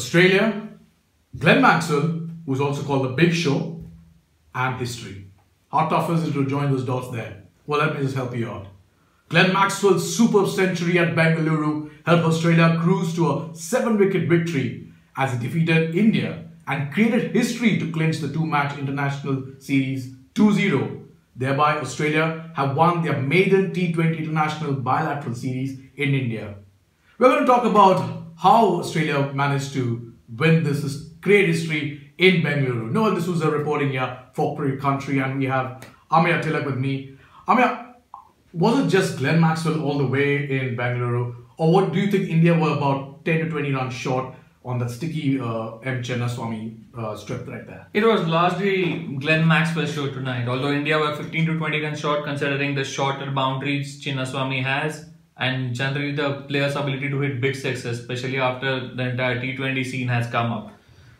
Australia, Glenn Maxwell, who's also called the Big Show, and history. How tough is it to join those dots there? Well, let me just help you out. Glenn Maxwell's superb century at Bengaluru helped Australia cruise to a 7-wicket victory as he defeated India and created history to clinch the two-match international series 2-0. Thereby, Australia have won their maiden T20 international bilateral series in India. We're going to talk about how Australia managed to win this great history in Bengaluru. Noel D'Souza reporting here for CricketCountry, and we have Amya Tilak with me. Amya, was it just Glenn Maxwell all the way in Bengaluru, or what do you think India were about 10 to 20 runs short on that sticky M. Chennaswamy strip right there? It was largely Glenn Maxwell's show tonight, although India were 15 to 20 runs short considering the shorter boundaries Chennaswamy has and generally the player's ability to hit big sixes, especially after the entire T20 scene has come up.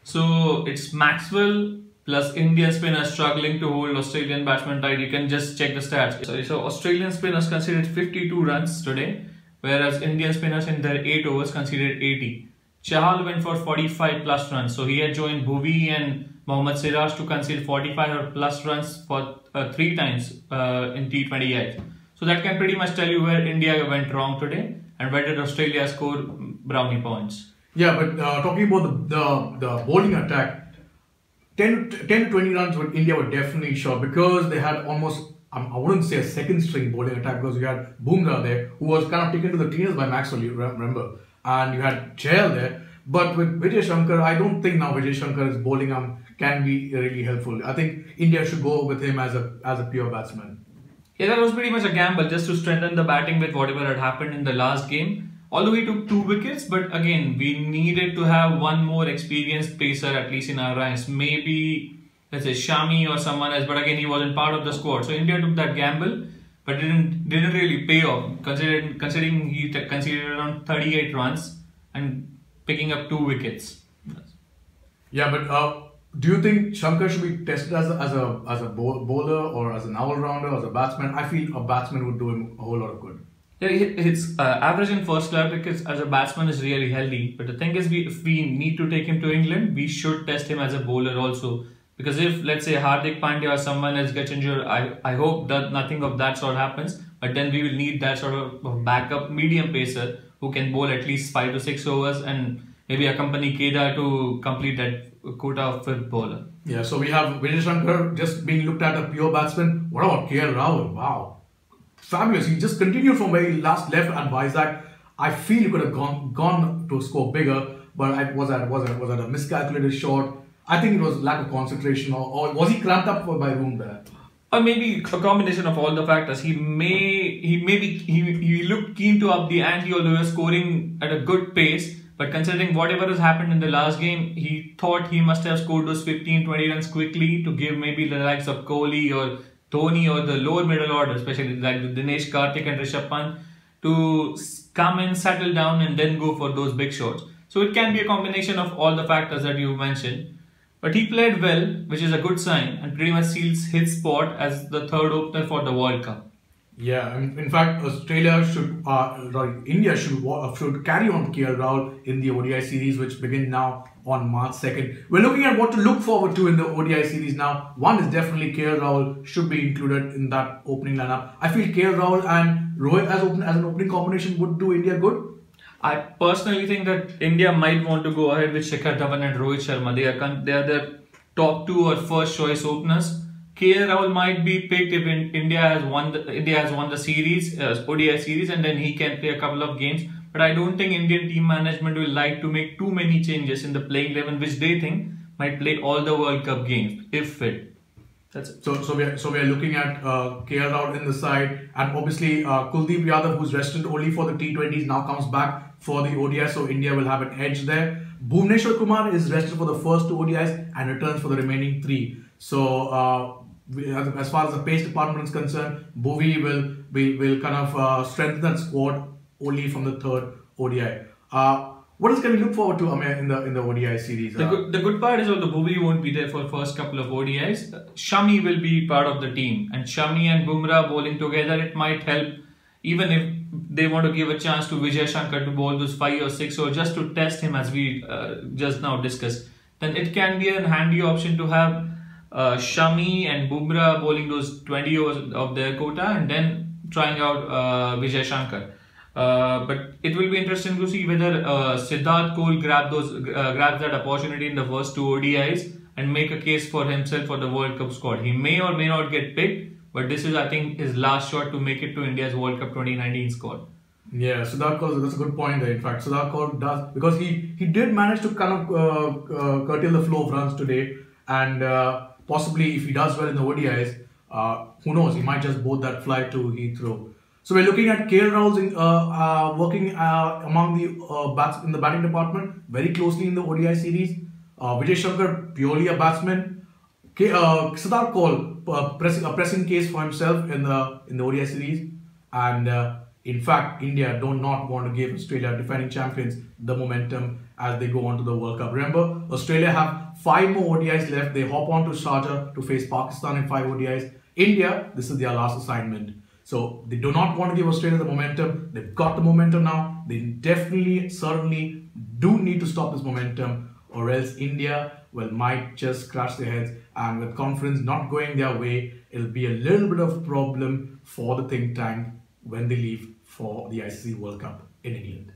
So it's Maxwell plus Indian spinners struggling to hold Australian batsmen tight. You can just check the stats. So Australian spinners conceded 52 runs today, whereas Indian spinners in their 8 overs conceded 80. Chahal went for 45 plus runs, so he had joined Bhuvi and Mohammad Siraj to concede 45 or plus runs for 3 times in T20I. So that can pretty much tell you where India went wrong today and where did Australia score brownie points. Yeah, but talking about the bowling attack, 10 to 20 runs with India were definitely short because they had almost, I wouldn't say a second string bowling attack, because you had Bumrah there who was kind of taken to the cleaners by Maxwell, you remember, and you had Chahal there. But with Vijay Shankar, I don't think now Vijay Shankar's bowling can be really helpful. I think India should go with him as a pure batsman. Yeah, that was pretty much a gamble just to strengthen the batting with whatever had happened in the last game. Although we took 2 wickets, but again, we needed to have one more experienced pacer at least in our ranks. Maybe, let's say, Shami or someone else, but again, he wasn't part of the squad. So India took that gamble, but didn't really pay off, considering he conceded around 38 runs and picking up 2 wickets. Yeah, but do you think Shankar should be tested as a bowler or as an all-rounder, as a batsman? I feel a batsman would do him a whole lot of good. Yeah, his average in first class wickets as a batsman is really healthy. But the thing is, if we need to take him to England, we should test him as a bowler also. Because if, let's say, Hardik Pandya or someone else gets injured, I hope that nothing of that sort happens. But then we will need that sort of backup medium pacer who can bowl at least 5 to 6 overs and maybe accompany Kedar to complete that quota of 5th bowler. Yeah, so we have Vijay Shankar just being looked at a pure batsman. What about KL Rahul? Wow. Fabulous. He just continued from where he last left at Vizag. I feel he could have gone to score bigger, but was that a miscalculated shot? I think it was lack of concentration, or was he cramped up by room there? Or maybe a combination of all the factors. He looked keen to up the ante, although he was scoring at a good pace. But considering whatever has happened in the last game, he thought he must have scored those 15-20 runs quickly to give maybe the likes of Kohli or Dhoni or the lower middle order, especially like Dinesh Karthik and Rishabh Pant, to come and settle down and then go for those big shots. So it can be a combination of all the factors that you mentioned. But he played well, which is a good sign, and pretty much seals his spot as the 3rd opener for the World Cup. Yeah, in fact, India should carry on KL Rahul in the ODI series, which begins now on March 2nd. We're looking at what to look forward to in the ODI series now. One is definitely KL Rahul should be included in that opening lineup. I feel KL Rahul and Rohit as an opening combination would do India good. I personally think that India might want to go ahead with Shikhar Dhawan and Rohit Sharma. They are the top 2 or first choice openers. KL Rahul might be picked if India has won the series, ODI series, and then he can play a couple of games. But I don't think Indian team management will like to make too many changes in the playing 11, which they think might play all the World Cup games if fit. That's it. So we are looking at KL Rahul in the side, and obviously Kuldeep Yadav, who's rested only for the T20s, now comes back for the ODI, so India will have an edge there. Bhuvneshwar Kumar is rested for the first 2 ODIs and returns for the remaining 3. So as far as the pace department is concerned, Bhuvi will kind of strengthen that squad only from the 3rd ODI. What else can we look forward to, Amir, in the ODI series? The good part is although Bhuvi won't be there for the first couple of ODIs, Shami will be part of the team, and Shami and Bumrah bowling together, it might help even if they want to give a chance to Vijay Shankar to bowl those 5 or 6 or just to test him as we just now discussed, then it can be a handy option to have Shami and Bumrah bowling those 20 overs of their quota and then trying out Vijay Shankar. But it will be interesting to see whether Siddharth Cole grabs that opportunity in the first 2 ODIs and make a case for himself for the World Cup squad. He may or may not get picked, but this is, I think, his last shot to make it to India's World Cup 2019 squad. Yeah, Siddharth Kaur, that's a good point there. In fact, Siddharth Kaur does, because he did manage to kind of curtail the flow of runs today, and possibly if he does well in the ODIs, who knows, he might just board that flight to Heathrow. So we're looking at KL Rahul working among the in the batting department very closely in the ODI series. Vijay Shankar, purely a batsman. Siddharth Kaur a pressing case for himself in the ODI series, and in fact, India do not want to give Australia, defending champions, the momentum as they go on to the World Cup. Remember, Australia have 5 more ODIs left. They hop on to Sharjah to face Pakistan in 5 ODIs. India, this is their last assignment. So they do not want to give Australia the momentum. They've got the momentum now. They definitely, certainly do need to stop this momentum, or else India might just scratch their heads, and with conference not going their way, it'll be a little bit of a problem for the think tank when they leave for the ICC World Cup in England.